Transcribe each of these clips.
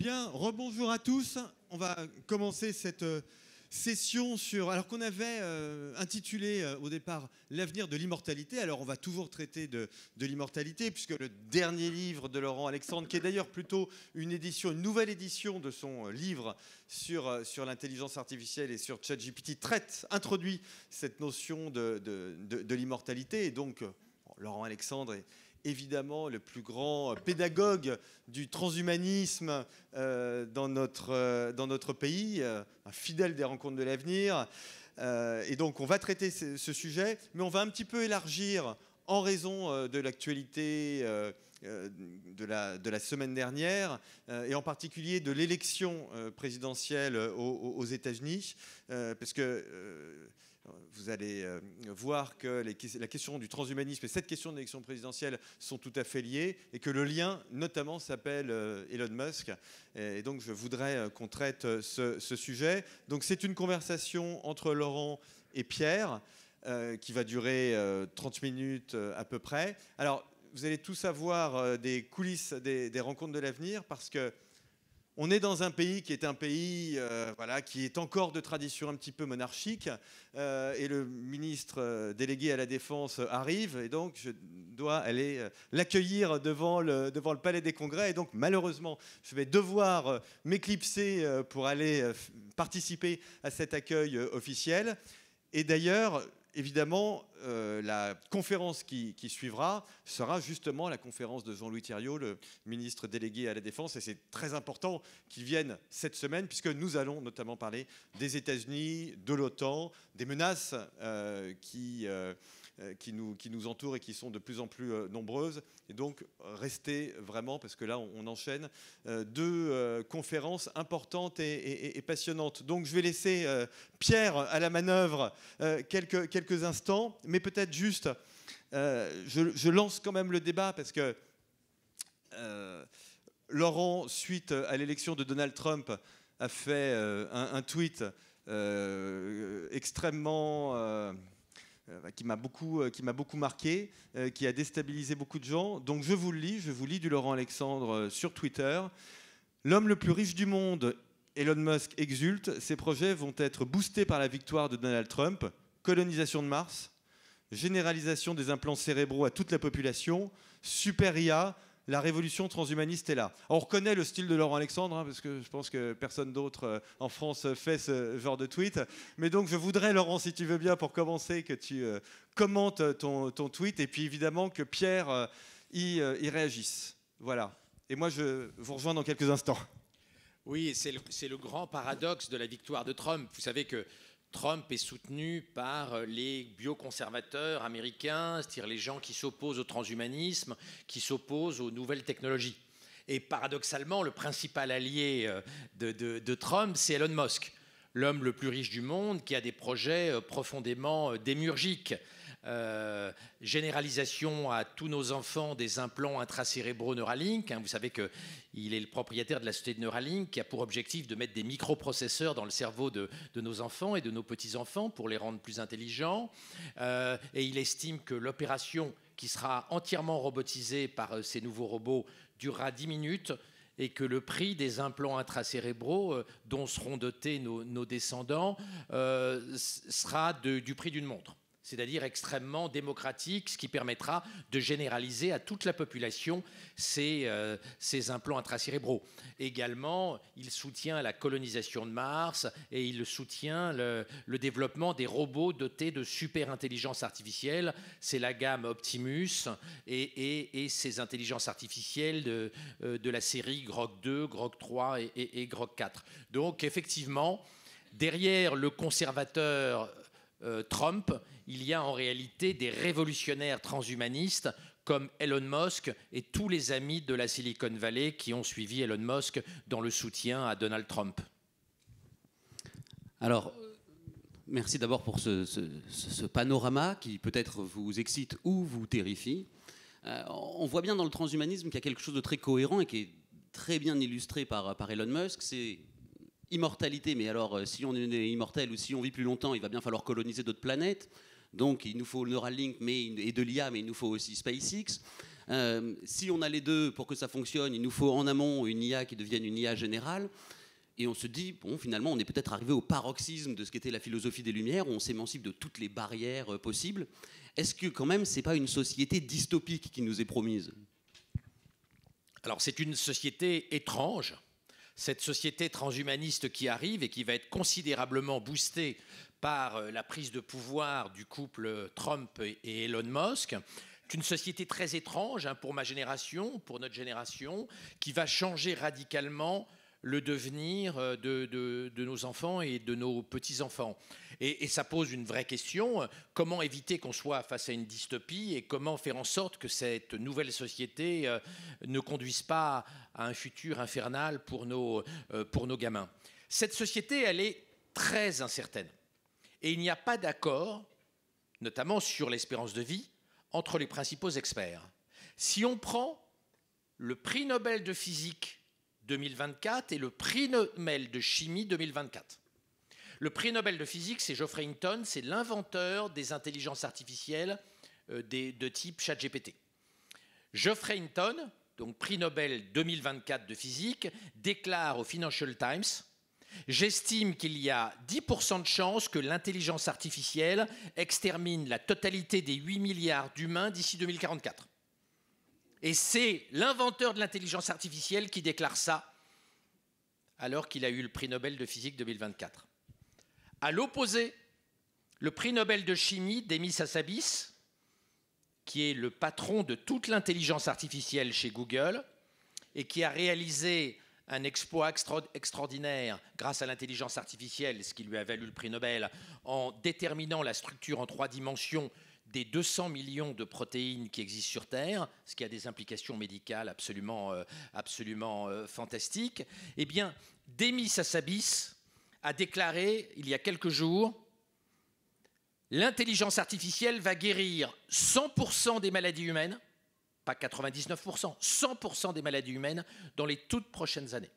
Bien, rebonjour à tous. On va commencer cette session sur... Alors qu'on avait intitulé au départ « L'avenir de l'immortalité ». Alors on va toujours traiter de l'immortalité, puisque le dernier livre de Laurent Alexandre, qui est d'ailleurs plutôt une nouvelle édition de son livre sur l'intelligence artificielle et sur ChatGPT, introduit cette notion de l'immortalité. Et donc, Laurent Alexandre est évidemment le plus grand pédagogue du transhumanisme dans notre pays, un fidèle des rencontres de l'avenir. Et donc on va traiter ce sujet, mais on va un petit peu élargir en raison de l'actualité de la semaine dernière, et en particulier de l'élection présidentielle aux États-Unis, parce que vous allez voir que la question du transhumanisme et cette question de l'élection présidentielle sont tout à fait liées, et que le lien, notamment, s'appelle Elon Musk. Et donc, je voudrais qu'on traite ce sujet. Donc, c'est une conversation entre Laurent et Pierre qui va durer 30 minutes à peu près. Alors, vous allez tous avoir des coulisses des rencontres de l'avenir, parce que on est dans un pays qui est un pays qui est encore de tradition un petit peu monarchique, et le ministre délégué à la Défense arrive, et donc je dois aller l'accueillir devant le Palais des Congrès, et donc malheureusement je vais devoir m'éclipser pour aller participer à cet accueil officiel. Et d'ailleurs, évidemment, la conférence qui suivra sera justement la conférence de Jean-Louis Thieriot, le ministre délégué à la Défense. Et c'est très important qu'il vienne cette semaine, puisque nous allons notamment parler des États-Unis, de l'OTAN, des menaces qui nous entourent et qui sont de plus en plus nombreuses. Et donc, restez vraiment, parce que là, on enchaîne deux conférences importantes et passionnantes. Donc, je vais laisser Pierre à la manœuvre quelques instants, mais peut-être juste, je lance quand même le débat, parce que Laurent, suite à l'élection de Donald Trump, a fait un tweet extrêmement... qui m'a beaucoup marqué, qui a déstabilisé beaucoup de gens. Donc je vous lis du Laurent Alexandre sur Twitter. L'homme le plus riche du monde, Elon Musk, exulte. Ses projets vont être boostés par la victoire de Donald Trump. Colonisation de Mars, généralisation des implants cérébraux à toute la population, super IA, la révolution transhumaniste est là. On reconnaît le style de Laurent Alexandre, parce que je pense que personne d'autre en France fait ce genre de tweet. Mais donc je voudrais, Laurent, si tu veux bien, pour commencer, que tu commentes ton tweet, et puis évidemment que Pierre y réagisse. Voilà. Et moi, je vous rejoins dans quelques instants. Oui, c'est le grand paradoxe de la victoire de Trump. Vous savez que Trump est soutenu par les bioconservateurs américains, c'est-à-dire les gens qui s'opposent au transhumanisme, qui s'opposent aux nouvelles technologies. Et paradoxalement, le principal allié de Trump, c'est Elon Musk, l'homme le plus riche du monde, qui a des projets profondément démiurgiques. Généralisation à tous nos enfants des implants intracérébraux Neuralink. Vous savez qu'il est le propriétaire de la société de Neuralink, qui a pour objectif de mettre des microprocesseurs dans le cerveau de nos enfants et de nos petits-enfants pour les rendre plus intelligents. Et il estime que l'opération, qui sera entièrement robotisée par ces nouveaux robots, durera 10 minutes, et que le prix des implants intracérébraux dont seront dotés nos descendants sera du prix d'une montre. C'est-à-dire extrêmement démocratique, ce qui permettra de généraliser à toute la population ces implants intracérébraux. Également, il soutient la colonisation de Mars, et il soutient le développement des robots dotés de super-intelligence artificielle. C'est la gamme Optimus et ces intelligences artificielles de la série Grok 2, Grok 3 et Grok 4. Donc, effectivement, derrière le conservateur Trump, il y a en réalité des révolutionnaires transhumanistes comme Elon Musk et tous les amis de la Silicon Valley qui ont suivi Elon Musk dans le soutien à Donald Trump. Alors, merci d'abord pour ce panorama qui peut-être vous excite ou vous terrifie. On voit bien dans le transhumanisme qu'il y a quelque chose de très cohérent et qui est très bien illustré par Elon Musk. C'est immortalité, mais alors si on est immortel ou si on vit plus longtemps, il va bien falloir coloniser d'autres planètes. Donc il nous faut le Neuralink et de l'IA, mais il nous faut aussi SpaceX. Si on a les deux, pour que ça fonctionne, il nous faut en amont une IA qui devienne une IA générale. Et on se dit, bon, finalement, on est peut-être arrivé au paroxysme de ce qu'était la philosophie des Lumières, où on s'émancipe de toutes les barrières possibles. Est-ce que quand même, c'est pas une société dystopique qui nous est promise? Alors c'est une société étrange, cette société transhumaniste qui arrive et qui va être considérablement boostée par la prise de pouvoir du couple Trump et Elon Musk. C'est une société très étrange pour ma génération, pour notre génération, qui va changer radicalement le devenir de nos enfants et de nos petits-enfants. Et ça pose une vraie question, comment éviter qu'on soit face à une dystopie et comment faire en sorte que cette nouvelle société ne conduise pas à un futur infernal pour nos gamins. Cette société, elle est très incertaine. Et il n'y a pas d'accord, notamment sur l'espérance de vie, entre les principaux experts. Si on prend le prix Nobel de physique 2024 et le prix Nobel de chimie 2024. Le prix Nobel de physique, c'est Geoffrey Hinton, c'est l'inventeur des intelligences artificielles de type ChatGPT. Geoffrey Hinton, donc prix Nobel 2024 de physique, déclare au Financial Times « J'estime qu'il y a 10% de chances que l'intelligence artificielle extermine la totalité des 8 milliards d'humains d'ici 2044. » Et c'est l'inventeur de l'intelligence artificielle qui déclare ça alors qu'il a eu le prix Nobel de physique 2024. À l'opposé, le prix Nobel de chimie d'Emis Hassabis, qui est le patron de toute l'intelligence artificielle chez Google et qui a réalisé un exploit extraordinaire grâce à l'intelligence artificielle, ce qui lui a valu le prix Nobel, en déterminant la structure en 3 dimensions des 200 millions de protéines qui existent sur Terre, ce qui a des implications médicales absolument fantastiques, eh bien, Demis Hassabis a déclaré il y a quelques jours « L'intelligence artificielle va guérir 100% des maladies humaines, pas 99%, 100% des maladies humaines dans les toutes prochaines années. »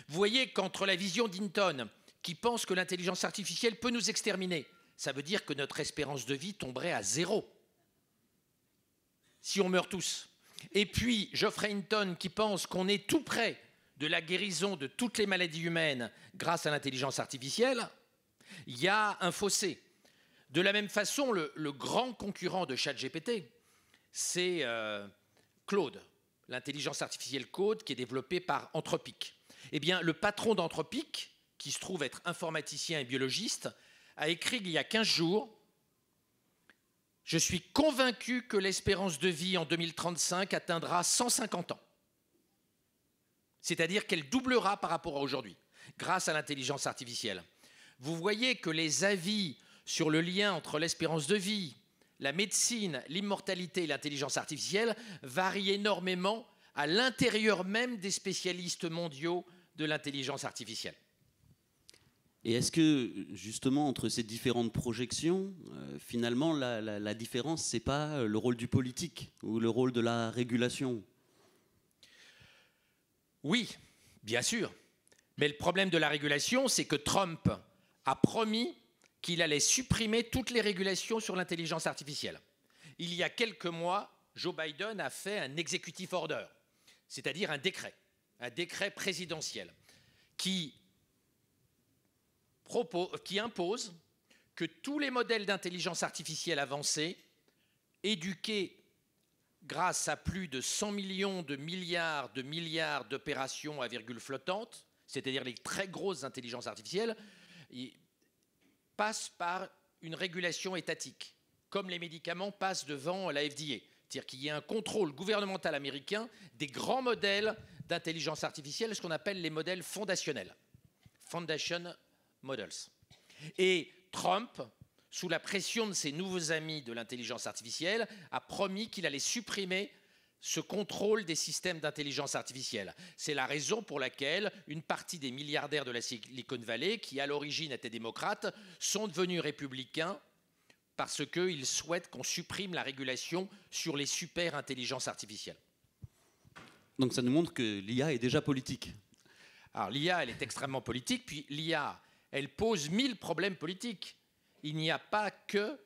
Vous voyez qu'entre la vision d'Hinton, qui pense que l'intelligence artificielle peut nous exterminer, ça veut dire que notre espérance de vie tomberait à 0 si on meurt tous. Et puis Geoffrey Hinton qui pense qu'on est tout près de la guérison de toutes les maladies humaines grâce à l'intelligence artificielle, il y a un fossé. De la même façon, le grand concurrent de ChatGPT, c'est Claude, l'intelligence artificielle Claude qui est développée par Anthropic. Eh bien, le patron d'Anthropic, qui se trouve être informaticien et biologiste, a écrit il y a 15 jours « Je suis convaincu que l'espérance de vie en 2035 atteindra 150 ans. » C'est-à-dire qu'elle doublera par rapport à aujourd'hui, grâce à l'intelligence artificielle. Vous voyez que les avis sur le lien entre l'espérance de vie, la médecine, l'immortalité et l'intelligence artificielle varient énormément à l'intérieur même des spécialistes mondiaux de l'intelligence artificielle. Et est-ce que, justement, entre ces différentes projections, finalement, la différence, ce n'est pas le rôle du politique ou le rôle de la régulation? Oui, bien sûr. Mais le problème de la régulation, c'est que Trump a promis qu'il allait supprimer toutes les régulations sur l'intelligence artificielle. Il y a quelques mois, Joe Biden a fait un executive order, c'est-à-dire un décret présidentiel, qui impose que tous les modèles d'intelligence artificielle avancés, éduqués grâce à plus de 100 millions de milliards d'opérations à virgule flottante, c'est-à-dire les très grosses intelligences artificielles, passent par une régulation étatique, comme les médicaments passent devant la FDA. C'est-à-dire qu'il y a un contrôle gouvernemental américain des grands modèles d'intelligence artificielle, ce qu'on appelle les modèles fondationnels. Foundation Models. Et Trump, sous la pression de ses nouveaux amis de l'intelligence artificielle, a promis qu'il allait supprimer ce contrôle des systèmes d'intelligence artificielle. C'est la raison pour laquelle une partie des milliardaires de la Silicon Valley, qui à l'origine étaient démocrates, sont devenus républicains parce qu'ils souhaitent qu'on supprime la régulation sur les super intelligences artificielles. Donc ça nous montre que l'IA est déjà politique. Alors l'IA, elle est extrêmement politique, puis l'IA, elle pose 1000 problèmes politiques. Il n'y a pas que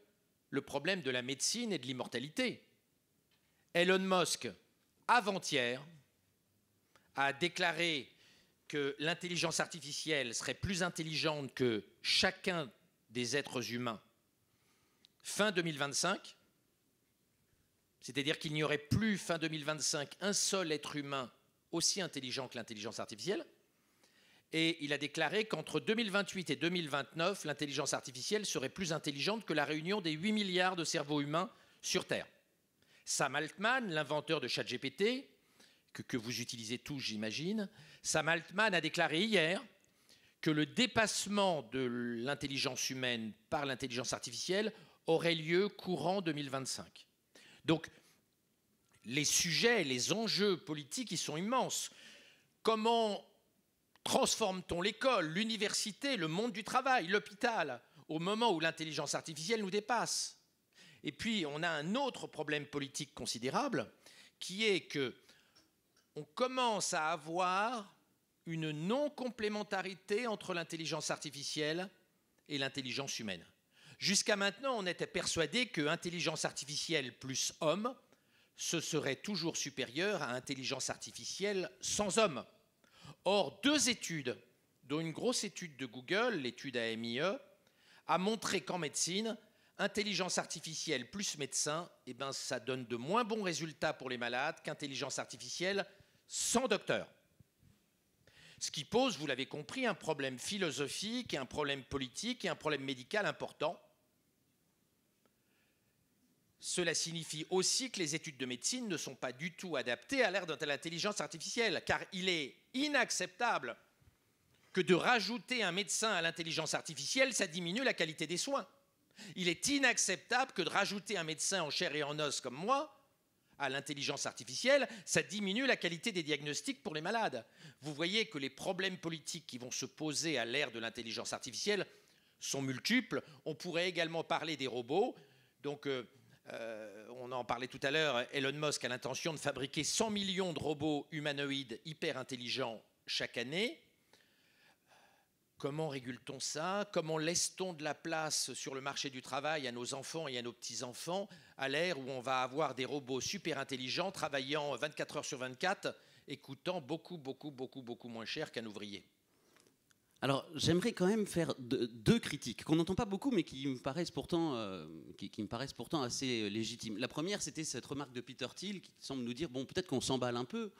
le problème de la médecine et de l'immortalité. Elon Musk, avant-hier, a déclaré que l'intelligence artificielle serait plus intelligente que chacun des êtres humains fin 2025, c'est-à-dire qu'il n'y aurait plus fin 2025 un seul être humain aussi intelligent que l'intelligence artificielle, et il a déclaré qu'entre 2028 et 2029, l'intelligence artificielle serait plus intelligente que la réunion des 8 milliards de cerveaux humains sur Terre. Sam Altman, l'inventeur de ChatGPT, que vous utilisez tous, j'imagine, Sam Altman a déclaré hier que le dépassement de l'intelligence humaine par l'intelligence artificielle aurait lieu courant 2025. Donc, les sujets, les enjeux politiques, ils sont immenses. Comment transforme-t-on l'école, l'université, le monde du travail, l'hôpital, au moment où l'intelligence artificielle nous dépasse? Et puis, on a un autre problème politique considérable, qui est que on commence à avoir une non-complémentarité entre l'intelligence artificielle et l'intelligence humaine. Jusqu'à maintenant, on était persuadé que intelligence artificielle plus homme, ce serait toujours supérieur à intelligence artificielle sans homme. Or, 2 études, dont une grosse étude de Google, l'étude AMIE, a montré qu'en médecine, intelligence artificielle plus médecin, eh ben, ça donne de moins bons résultats pour les malades qu'intelligence artificielle sans docteur. Ce qui pose, vous l'avez compris, un problème philosophique, un problème politique et un problème médical important. Cela signifie aussi que les études de médecine ne sont pas du tout adaptées à l'ère de l'intelligence artificielle, car il est inacceptable que de rajouter un médecin à l'intelligence artificielle, ça diminue la qualité des soins. Il est inacceptable que de rajouter un médecin en chair et en os comme moi à l'intelligence artificielle, ça diminue la qualité des diagnostics pour les malades. Vous voyez que les problèmes politiques qui vont se poser à l'ère de l'intelligence artificielle sont multiples. On pourrait également parler des robots. Donc, on en parlait tout à l'heure, Elon Musk a l'intention de fabriquer 100 millions de robots humanoïdes hyper intelligents chaque année. Comment régule-t-on ça? Comment laisse-t-on de la place sur le marché du travail à nos enfants et à nos petits-enfants à l'ère où on va avoir des robots super intelligents travaillant 24 heures sur 24 et coûtant beaucoup moins cher qu'un ouvrier? Alors, j'aimerais quand même faire 2 critiques qu'on n'entend pas beaucoup, mais qui me paraissent pourtant assez légitimes. La première, c'était cette remarque de Peter Thiel qui semble nous dire, bon, peut-être qu'on s'emballe un peu.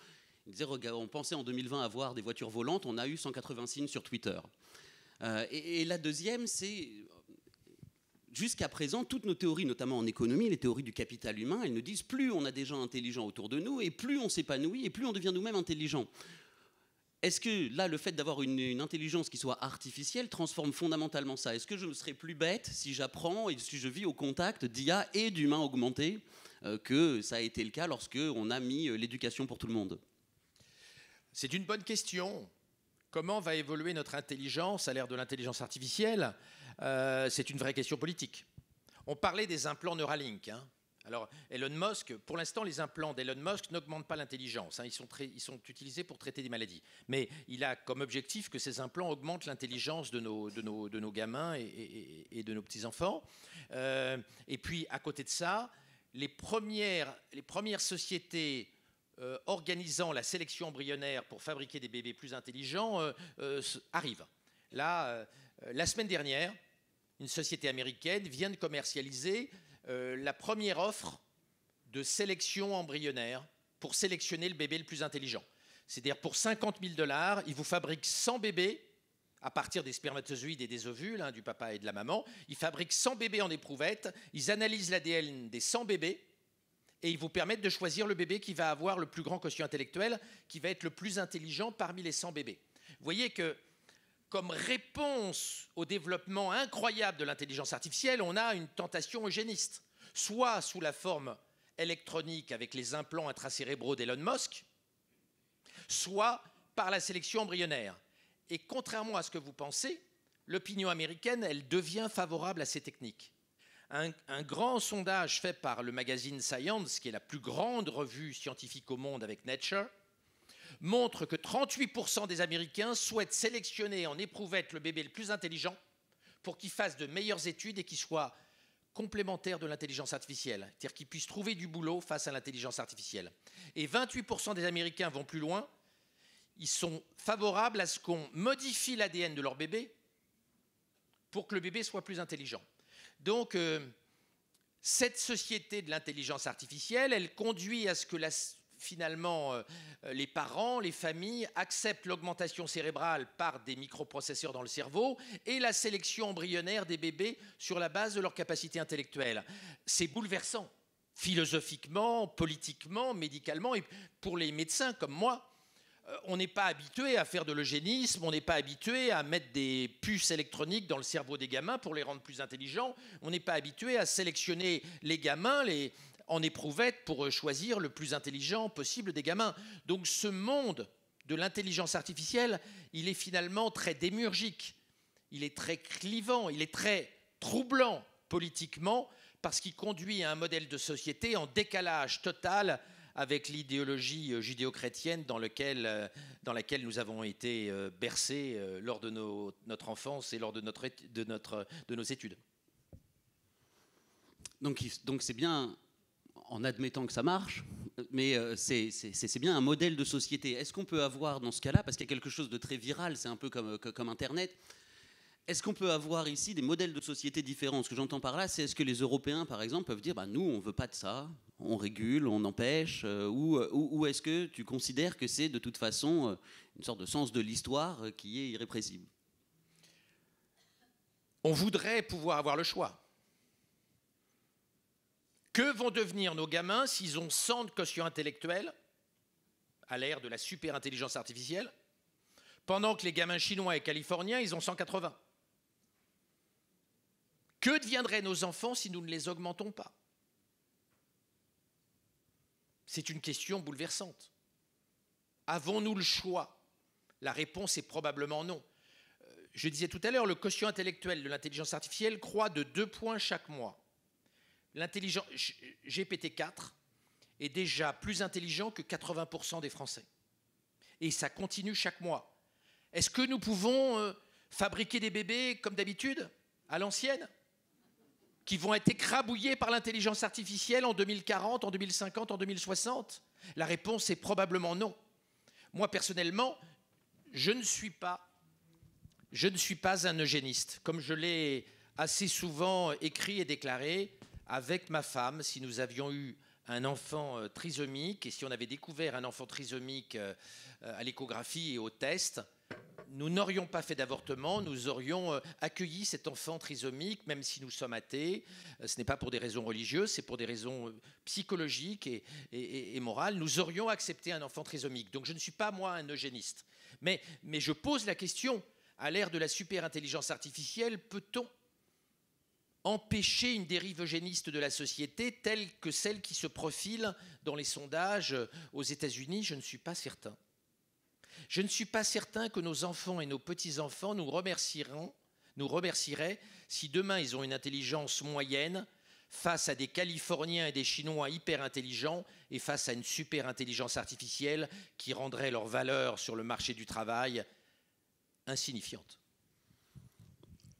Il disait, regarde, on pensait en 2020 avoir des voitures volantes, on a eu 180 signes sur Twitter. Et la deuxième, c'est, jusqu'à présent, toutes nos théories, notamment en économie, les théories du capital humain, elles nous disent, plus on a des gens intelligents autour de nous, et plus on s'épanouit, et plus on devient nous-mêmes intelligents. Est-ce que là, le fait d'avoir une intelligence qui soit artificielle transforme fondamentalement ça? Est-ce que je ne serais plus bête si j'apprends et si je vis au contact d'IA et d'humains augmentés que ça a été le cas lorsqu'on a mis l'éducation pour tout le monde? C'est une bonne question. Comment va évoluer notre intelligence à l'ère de l'intelligence artificielle? C'est une vraie question politique. On parlait des implants Neuralink. Alors, Elon Musk, pour l'instant, les implants d'Elon Musk n'augmentent pas l'intelligence. Ils sont utilisés pour traiter des maladies. Mais il a comme objectif que ces implants augmentent l'intelligence de nos gamins et de nos petits-enfants. Et puis, à côté de ça, les premières sociétés organisant la sélection embryonnaire pour fabriquer des bébés plus intelligents arrivent. Là, la semaine dernière, une société américaine vient de commercialiser la première offre de sélection embryonnaire pour sélectionner le bébé le plus intelligent. C'est-à-dire pour 50 000 $, ils vous fabriquent 100 bébés à partir des spermatozoïdes et des ovules, du papa et de la maman. Ils fabriquent 100 bébés en éprouvette, ils analysent l'ADN des 100 bébés et ils vous permettent de choisir le bébé qui va avoir le plus grand quotient intellectuel, qui va être le plus intelligent parmi les 100 bébés. Vous voyez que comme réponse au développement incroyable de l'intelligence artificielle, on a une tentation eugéniste, soit sous la forme électronique avec les implants intracérébraux d'Elon Musk, soit par la sélection embryonnaire. Et contrairement à ce que vous pensez, l'opinion américaine, elle devient favorable à ces techniques. Un grand sondage fait par le magazine Science, qui est la plus grande revue scientifique au monde avec Nature, montre que 38% des Américains souhaitent sélectionner en éprouvette le bébé le plus intelligent pour qu'il fasse de meilleures études et qu'il soit complémentaire de l'intelligence artificielle, c'est-à-dire qu'ils puissent trouver du boulot face à l'intelligence artificielle. Et 28% des Américains vont plus loin, ils sont favorables à ce qu'on modifie l'ADN de leur bébé pour que le bébé soit plus intelligent. Donc, cette société de l'intelligence artificielle, elle conduit à ce que finalement, les parents, les familles acceptent l'augmentation cérébrale par des microprocesseurs dans le cerveau et la sélection embryonnaire des bébés sur la base de leur capacité intellectuelle. C'est bouleversant, philosophiquement, politiquement, médicalement, et pour les médecins comme moi. On n'est pas habitué à faire de l'eugénisme, on n'est pas habitué à mettre des puces électroniques dans le cerveau des gamins pour les rendre plus intelligents, on n'est pas habitué à sélectionner les gamins en éprouvette pour choisir le plus intelligent possible des gamins. Donc ce monde de l'intelligence artificielle, il est finalement très démiurgique, il est très clivant, il est très troublant politiquement parce qu'il conduit à un modèle de société en décalage total avec l'idéologie judéo-chrétienne dans laquelle nous avons été bercés lors de notre enfance et lors de nos études. Donc c'est bien, en admettant que ça marche, mais c'est bien un modèle de société. Est-ce qu'on peut avoir dans ce cas-là, parce qu'il y a quelque chose de très viral, c'est un peu comme Internet, est-ce qu'on peut avoir ici des modèles de société différents? Ce que j'entends par là, c'est est-ce que les Européens, par exemple, peuvent dire nous, on ne veut pas de ça, on régule, on empêche, ou est-ce que tu considères que c'est de toute façon une sorte de sens de l'histoire qui est irrépressible? On voudrait pouvoir avoir le choix. Que vont devenir nos gamins s'ils ont 100 de quotient intellectuel à l'ère de la super intelligence artificielle, pendant que les gamins chinois et californiens, ils ont 180? Que deviendraient nos enfants si nous ne les augmentons pas? C'est une question bouleversante. Avons-nous le choix? La réponse est probablement non. Je disais tout à l'heure, le quotient intellectuel de l'intelligence artificielle croît de 2 points chaque mois. L'intelligence GPT-4 est déjà plus intelligent que 80% des Français. Et ça continue chaque mois. Est-ce que nous pouvons fabriquer des bébés comme d'habitude, à l'ancienne, qui vont être écrabouillés par l'intelligence artificielle en 2040, en 2050, en 2060? La réponse est probablement non. Moi, personnellement, je ne suis pas un eugéniste. Comme je l'ai assez souvent écrit et déclaré, avec ma femme, si nous avions eu un enfant trisomique, et si on avait découvert un enfant trisomique à l'échographie et au test, nous n'aurions pas fait d'avortement, nous aurions accueilli cet enfant trisomique, même si nous sommes athées. Ce n'est pas pour des raisons religieuses, c'est pour des raisons psychologiques et morales. Nous aurions accepté un enfant trisomique. Donc je ne suis pas, moi, un eugéniste. Mais je pose la question, à l'ère de la super-intelligence artificielle, peut-on empêcher une dérive eugéniste de la société telle que celle qui se profile dans les sondages aux États-Unis? Je ne suis pas certain. Je ne suis pas certain que nos enfants et nos petits-enfants nous remercieraient si demain ils ont une intelligence moyenne face à des Californiens et des Chinois hyper intelligents et face à une super intelligence artificielle qui rendrait leur valeur sur le marché du travail insignifiante.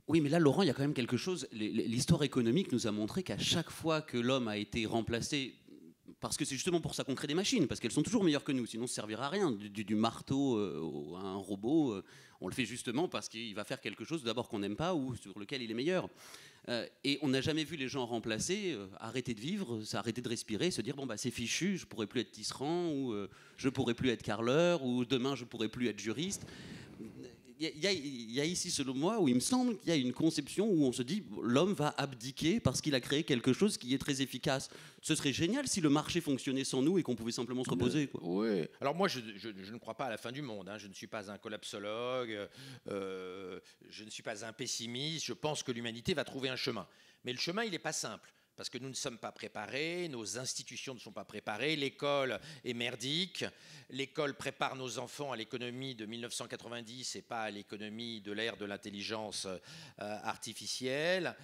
Oui, mais là, Laurent, il y a quand même quelque chose. L'histoire économique nous a montré qu'à chaque fois que l'homme a été remplacé, parce que c'est justement pour ça qu'on crée des machines, parce qu'elles sont toujours meilleures que nous, sinon ça ne servira à rien. Du marteau à un robot, on le fait justement parce qu'il va faire quelque chose d'abord qu'on n'aime pas ou sur lequel il est meilleur. Et on n'a jamais vu les gens remplacer, arrêter de vivre, arrêter de respirer, se dire c'est fichu, je ne pourrai plus être tisserand, ou je ne pourrai plus être carreleur, ou demain je ne pourrai plus être juriste. Il y a ici, selon moi, où il me semble qu'il y a une conception où on se dit l'homme va abdiquer parce qu'il a créé quelque chose qui est très efficace. Ce serait génial si le marché fonctionnait sans nous et qu'on pouvait simplement se reposer, quoi. Oui. Alors moi, je ne crois pas à la fin du monde. Je ne suis pas un collapsologue. Je ne suis pas un pessimiste. Je pense que l'humanité va trouver un chemin. Mais le chemin, il n'est pas simple. Parce que nous ne sommes pas préparés, nos institutions ne sont pas préparées, l'école est merdique, l'école prépare nos enfants à l'économie de 1990 et pas à l'économie de l'ère de l'intelligence artificielle.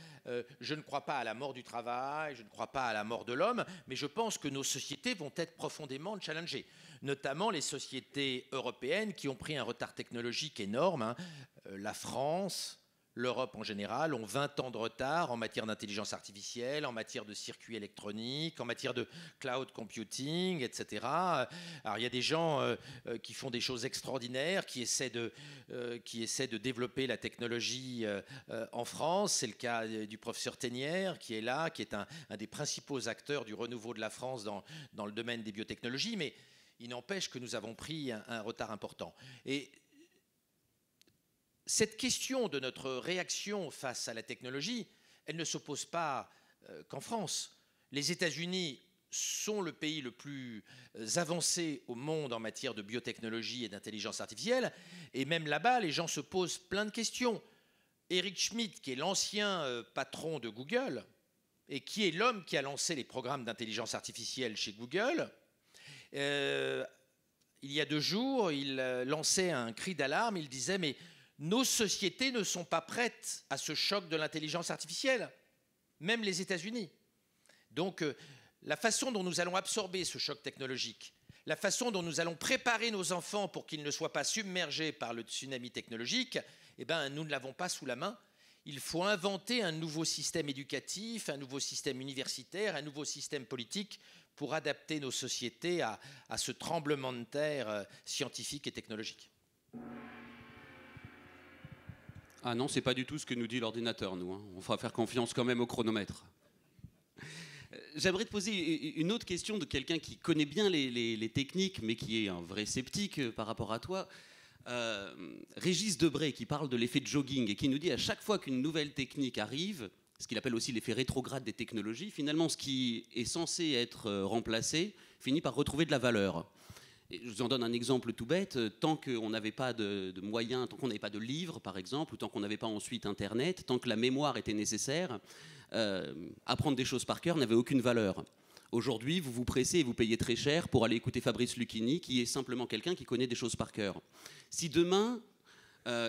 Je ne crois pas à la mort du travail, je ne crois pas à la mort de l'homme, mais je pense que nos sociétés vont être profondément challengées, notamment les sociétés européennes qui ont pris un retard technologique énorme. La France, l'Europe en général ont 20 ans de retard en matière d'intelligence artificielle, en matière de circuits électroniques, en matière de cloud computing, etc. Alors il y a des gens qui font des choses extraordinaires, qui essaient de développer la technologie en France. C'est le cas du professeur Ténière qui est là, qui est un des principaux acteurs du renouveau de la France dans le domaine des biotechnologies, mais il n'empêche que nous avons pris un retard important. Et cette question de notre réaction face à la technologie, elle ne s'oppose pas qu'en France. Les États-Unis sont le pays le plus avancé au monde en matière de biotechnologie et d'intelligence artificielle, et même là-bas, les gens se posent plein de questions. Eric Schmidt, qui est l'ancien patron de Google, et qui est l'homme qui a lancé les programmes d'intelligence artificielle chez Google, il y a 2 jours, il lançait un cri d'alarme, il disait « mais nos sociétés ne sont pas prêtes à ce choc de l'intelligence artificielle, même les États-Unis. » Donc, la façon dont nous allons absorber ce choc technologique, la façon dont nous allons préparer nos enfants pour qu'ils ne soient pas submergés par le tsunami technologique, eh ben, nous ne l'avons pas sous la main. Il faut inventer un nouveau système éducatif, un nouveau système universitaire, un nouveau système politique pour adapter nos sociétés à ce tremblement de terre scientifique et technologique. Ah non, c'est pas du tout ce que nous dit l'ordinateur, nous. Hein. On va faire confiance quand même au chronomètre. J'aimerais te poser une autre question de quelqu'un qui connaît bien les techniques, mais qui est un vrai sceptique par rapport à toi. Régis Debray, qui parle de l'effet de jogging et qui nous dit à chaque fois qu'une nouvelle technique arrive, ce qu'il appelle aussi l'effet rétrograde des technologies, finalement, ce qui est censé être remplacé finit par retrouver de la valeur. Et je vous en donne un exemple tout bête. Tant qu'on n'avait pas de moyens, tant qu'on n'avait pas de livres, par exemple, ou tant qu'on n'avait pas ensuite Internet, tant que la mémoire était nécessaire, apprendre des choses par cœur n'avait aucune valeur. Aujourd'hui, vous vous pressez et vous payez très cher pour aller écouter Fabrice Lucchini, qui est simplement quelqu'un qui connaît des choses par cœur. Si demain,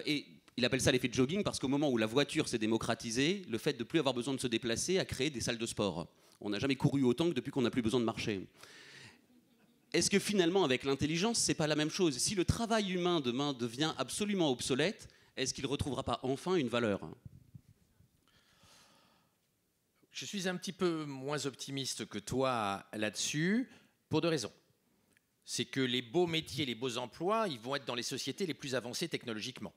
et il appelle ça l'effet de jogging parce qu'au moment où la voiture s'est démocratisée, le fait de ne plus avoir besoin de se déplacer a créé des salles de sport. On n'a jamais couru autant que depuis qu'on n'a plus besoin de marcher. Est-ce que finalement, avec l'intelligence, c'est pas la même chose? Si le travail humain demain devient absolument obsolète, est-ce qu'il ne retrouvera pas enfin une valeur? Je suis un petit peu moins optimiste que toi là-dessus, pour 2 raisons. C'est que les beaux métiers, les beaux emplois, ils vont être dans les sociétés les plus avancées technologiquement.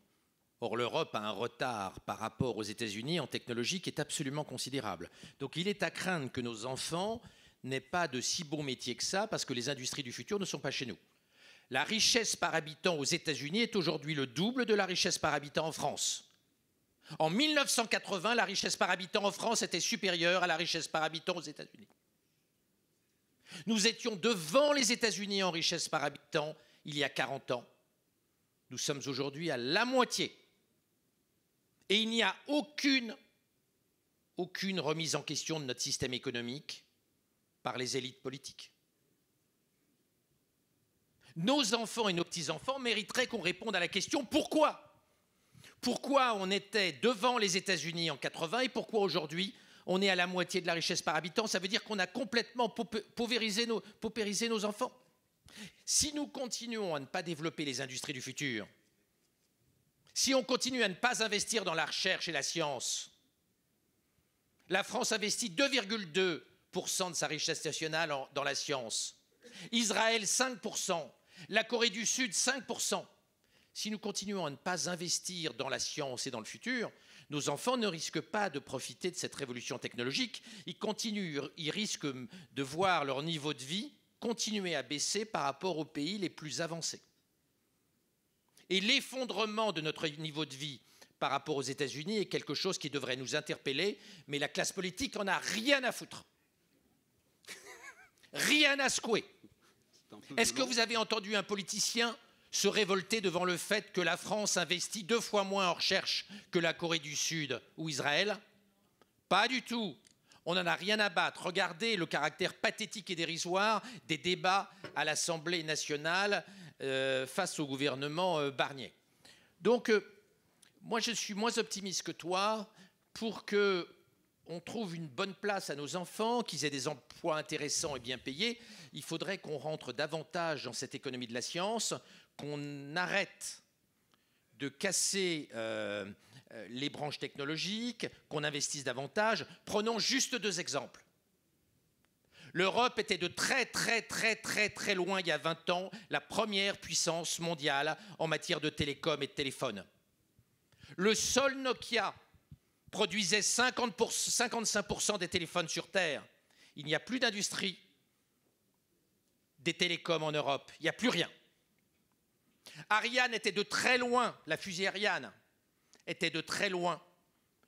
Or, l'Europe a un retard par rapport aux États-Unis en technologie qui est absolument considérable. Donc, il est à craindre que nos enfants n'aient pas de si bons métiers que ça, parce que les industries du futur ne sont pas chez nous. La richesse par habitant aux États-Unis est aujourd'hui le double de la richesse par habitant en France. En 1980, la richesse par habitant en France était supérieure à la richesse par habitant aux États-Unis. Nous étions devant les États-Unis en richesse par habitant il y a 40 ans. Nous sommes aujourd'hui à la moitié. Et il n'y a aucune remise en question de notre système économique par les élites politiques. Nos enfants et nos petits-enfants mériteraient qu'on réponde à la question pourquoi ? Pourquoi on était devant les États-Unis en 80 et pourquoi aujourd'hui on est à la moitié de la richesse par habitant? Ça veut dire qu'on a complètement paupérisé nos enfants. Si nous continuons à ne pas développer les industries du futur, si on continue à ne pas investir dans la recherche et la science, la France investit 2,2% de sa richesse nationale dans la science, Israël 5%, la Corée du Sud 5%. Si nous continuons à ne pas investir dans la science et dans le futur, nos enfants ne risquent pas de profiter de cette révolution technologique. Ils risquent de voir leur niveau de vie continuer à baisser par rapport aux pays les plus avancés. Et l'effondrement de notre niveau de vie par rapport aux États-Unis est quelque chose qui devrait nous interpeller, mais la classe politique en a rien à foutre. Rien à secouer. Est-ce que vous avez entendu un politicien se révolter devant le fait que la France investit 2 fois moins en recherche que la Corée du Sud ou Israël? Pas du tout. On n'en a rien à battre. Regardez le caractère pathétique et dérisoire des débats à l'Assemblée nationale face au gouvernement Barnier. Donc, moi, je suis moins optimiste que toi pour qu'on trouve une bonne place à nos enfants, qu'ils aient des emplois intéressants et bien payés. Il faudrait qu'on rentre davantage dans cette économie de la science, qu'on arrête de casser les branches technologiques, qu'on investisse davantage. Prenons juste 2 exemples. L'Europe était de très loin, il y a 20 ans, la première puissance mondiale en matière de télécom et de téléphone. Le seul Nokia produisait 55% des téléphones sur Terre. Il n'y a plus d'industrie des télécoms en Europe. Il n'y a plus rien. Ariane était de très loin, la fusée Ariane était de très loin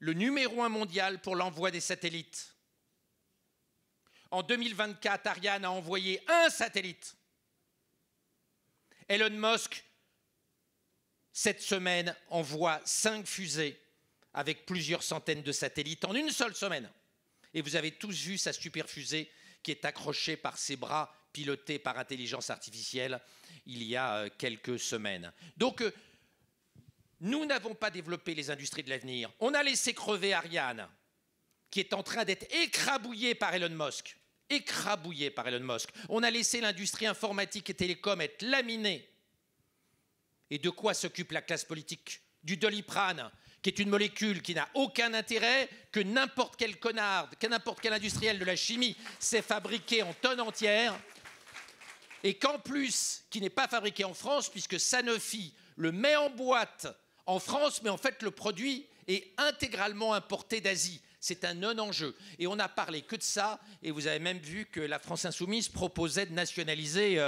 le numéro 1 mondial pour l'envoi des satellites. En 2024, Ariane a envoyé 1 satellite. Elon Musk, cette semaine, envoie 5 fusées avec plusieurs centaines de satellites en une seule semaine. Et vous avez tous vu sa super fusée qui est accrochée par ses bras, pilotée par intelligence artificielle, il y a quelques semaines. Donc, nous n'avons pas développé les industries de l'avenir. On a laissé crever Ariane, qui est en train d'être écrabouillée par Elon Musk. Écrabouillée par Elon Musk. On a laissé l'industrie informatique et télécom être laminée. Et de quoi s'occupe la classe politique? Du Doliprane, qui est une molécule qui n'a aucun intérêt, que n'importe quel connard, que n'importe quel industriel de la chimie sait fabriquer en tonnes entières, et qu'en plus, qui n'est pas fabriqué en France, puisque Sanofi le met en boîte en France, mais en fait le produit est intégralement importé d'Asie. C'est un non-enjeu. Et on n'a parlé que de ça, et vous avez même vu que la France Insoumise proposait de nationaliser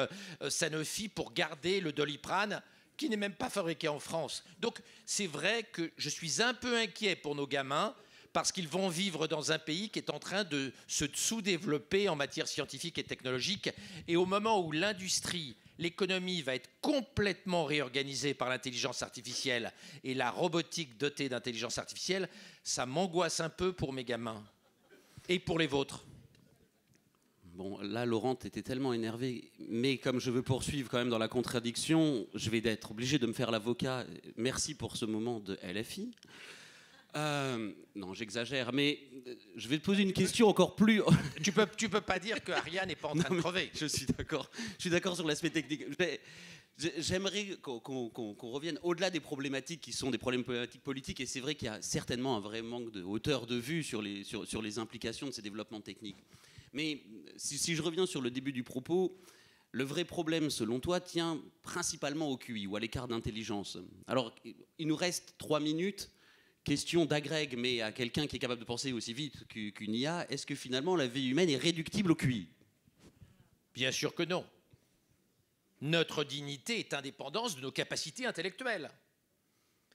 Sanofi pour garder le Doliprane, qui n'est même pas fabriqué en France. Donc c'est vrai que je suis un peu inquiet pour nos gamins, parce qu'ils vont vivre dans un pays qui est en train de se sous-développer en matière scientifique et technologique. Et au moment où l'industrie, l'économie va être complètement réorganisée par l'intelligence artificielle et la robotique dotée d'intelligence artificielle, ça m'angoisse un peu pour mes gamins et pour les vôtres. Bon, là, Laurent était tellement énervé, mais comme je veux poursuivre quand même dans la contradiction, je vais être obligé de me faire l'avocat. Merci pour ce moment de LFI. Non, j'exagère, mais je vais te poser une question encore plus... Tu peux pas dire que Ariane n'est pas en train de crever. Je suis d'accord sur l'aspect technique. J'aimerais qu'on revienne au-delà des problématiques qui sont des problématiques politiques, et c'est vrai qu'il y a certainement un vrai manque de hauteur de vue sur les implications de ces développements techniques. Mais si je reviens sur le début du propos, le vrai problème, selon toi, tient principalement au QI ou à l'écart d'intelligence. Alors, il nous reste 3 minutes. Question d'agrègue, mais à quelqu'un qui est capable de penser aussi vite qu'une IA, est-ce que finalement la vie humaine est réductible au QI? Bien sûr que non. Notre dignité est indépendante de nos capacités intellectuelles.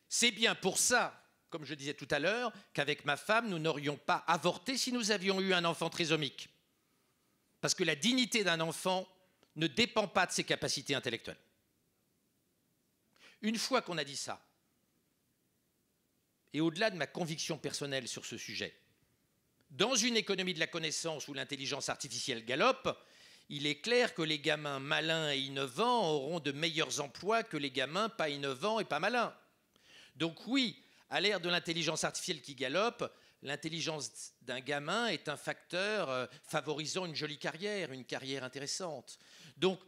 C'est bien pour ça, comme je disais tout à l'heure, qu'avec ma femme, nous n'aurions pas avorté si nous avions eu un enfant trisomique. Parce que la dignité d'un enfant ne dépend pas de ses capacités intellectuelles. Une fois qu'on a dit ça, et au-delà de ma conviction personnelle sur ce sujet, dans une économie de la connaissance où l'intelligence artificielle galope, il est clair que les gamins malins et innovants auront de meilleurs emplois que les gamins pas innovants et pas malins. Donc oui, à l'ère de l'intelligence artificielle qui galope, l'intelligence d'un gamin est un facteur favorisant une jolie carrière, une carrière intéressante. Donc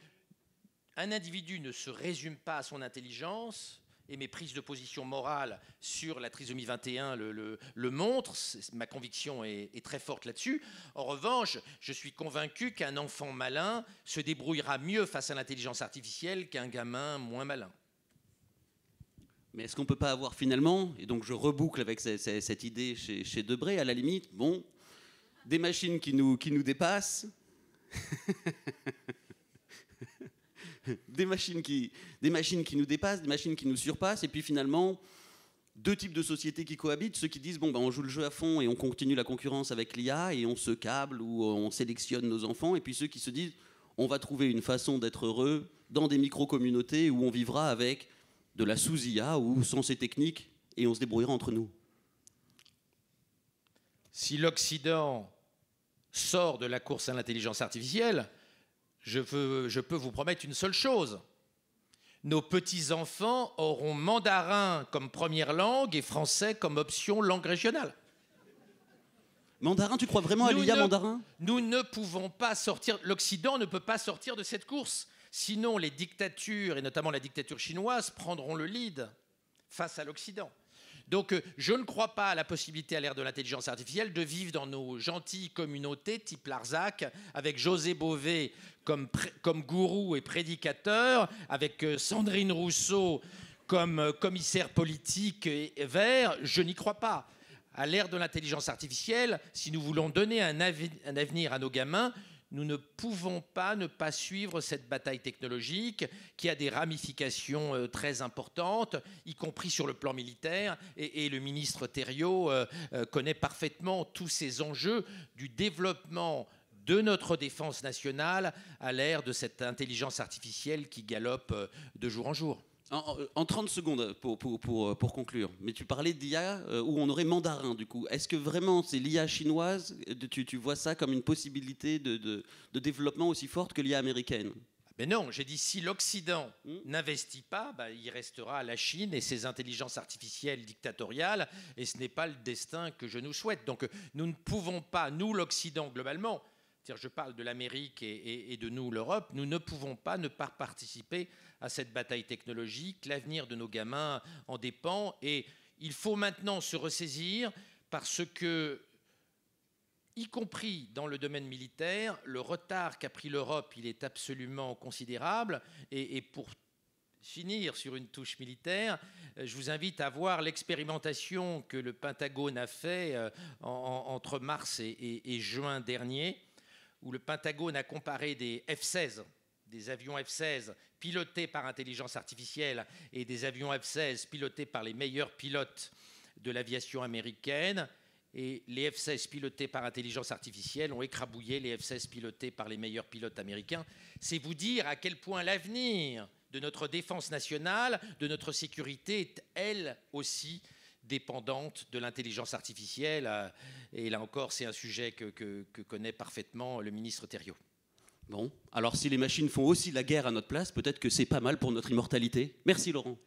un individu ne se résume pas à son intelligence, et mes prises de position morale sur la trisomie 21 le montrent, ma conviction est très forte là-dessus. En revanche, je suis convaincu qu'un enfant malin se débrouillera mieux face à l'intelligence artificielle qu'un gamin moins malin. Mais est-ce qu'on ne peut pas avoir finalement, et donc je reboucle avec cette idée chez Debré, à la limite, bon, des machines qui nous dépassent des machines qui nous dépassent, des machines qui nous surpassent, et puis finalement, 2 types de sociétés qui cohabitent, ceux qui disent, bon, ben, on joue le jeu à fond et on continue la concurrence avec l'IA et on se câble ou on sélectionne nos enfants, et puis ceux qui se disent, on va trouver une façon d'être heureux dans des micro-communautés où on vivra avec de la sous-IA ou sans ces techniques et on se débrouillera entre nous. Si l'Occident sort de la course à l'intelligence artificielle, je peux vous promettre une seule chose. Nos petits-enfants auront mandarin comme première langue et français comme option langue régionale. Mandarin, tu crois vraiment à l'IA mandarin? Nous ne pouvons pas sortir, l'Occident ne peut pas sortir de cette course. Sinon, les dictatures, et notamment la dictature chinoise, prendront le lead face à l'Occident. Donc je ne crois pas à la possibilité à l'ère de l'intelligence artificielle de vivre dans nos gentilles communautés type Larzac, avec José Bové comme gourou et prédicateur, avec Sandrine Rousseau comme commissaire politique et vert. Je n'y crois pas. À l'ère de l'intelligence artificielle, si nous voulons donner un avenir à nos gamins, nous ne pouvons pas ne pas suivre cette bataille technologique qui a des ramifications très importantes, y compris sur le plan militaire. Et le ministre Thériault connaît parfaitement tous ces enjeux du développement de notre défense nationale à l'ère de cette intelligence artificielle qui galope de jour en jour. En 30 secondes pour conclure, mais tu parlais d'IA où on aurait mandarin du coup. Est-ce que vraiment c'est l'IA chinoise, tu vois ça comme une possibilité de développement aussi forte que l'IA américaine? Mais non, j'ai dit si l'Occident n'investit pas, il restera la Chine et ses intelligences artificielles dictatoriales, et ce n'est pas le destin que je nous souhaite. Donc nous ne pouvons pas, nous l'Occident globalement, c'est-à-dire je parle de l'Amérique et de nous l'Europe, nous ne pouvons pas ne pas participer à cette bataille technologique. L'avenir de nos gamins en dépend, et il faut maintenant se ressaisir parce que, y compris dans le domaine militaire, le retard qu'a pris l'Europe, il est absolument considérable. Et pour finir sur une touche militaire, je vous invite à voir l'expérimentation que le Pentagone a fait entre mars et juin dernier, où le Pentagone a comparé des F-16, des avions F-16 pilotés par intelligence artificielle et des avions F-16 pilotés par les meilleurs pilotes de l'aviation américaine. Et les F-16 pilotés par intelligence artificielle ont écrabouillé les F-16 pilotés par les meilleurs pilotes américains. C'est vous dire à quel point l'avenir de notre défense nationale, de notre sécurité, est elle aussi dépendante de l'intelligence artificielle. Et là encore, c'est un sujet que connaît parfaitement le ministre Thériault. Bon, alors si les machines font aussi la guerre à notre place, peut-être que c'est pas mal pour notre immortalité. Merci Laurent.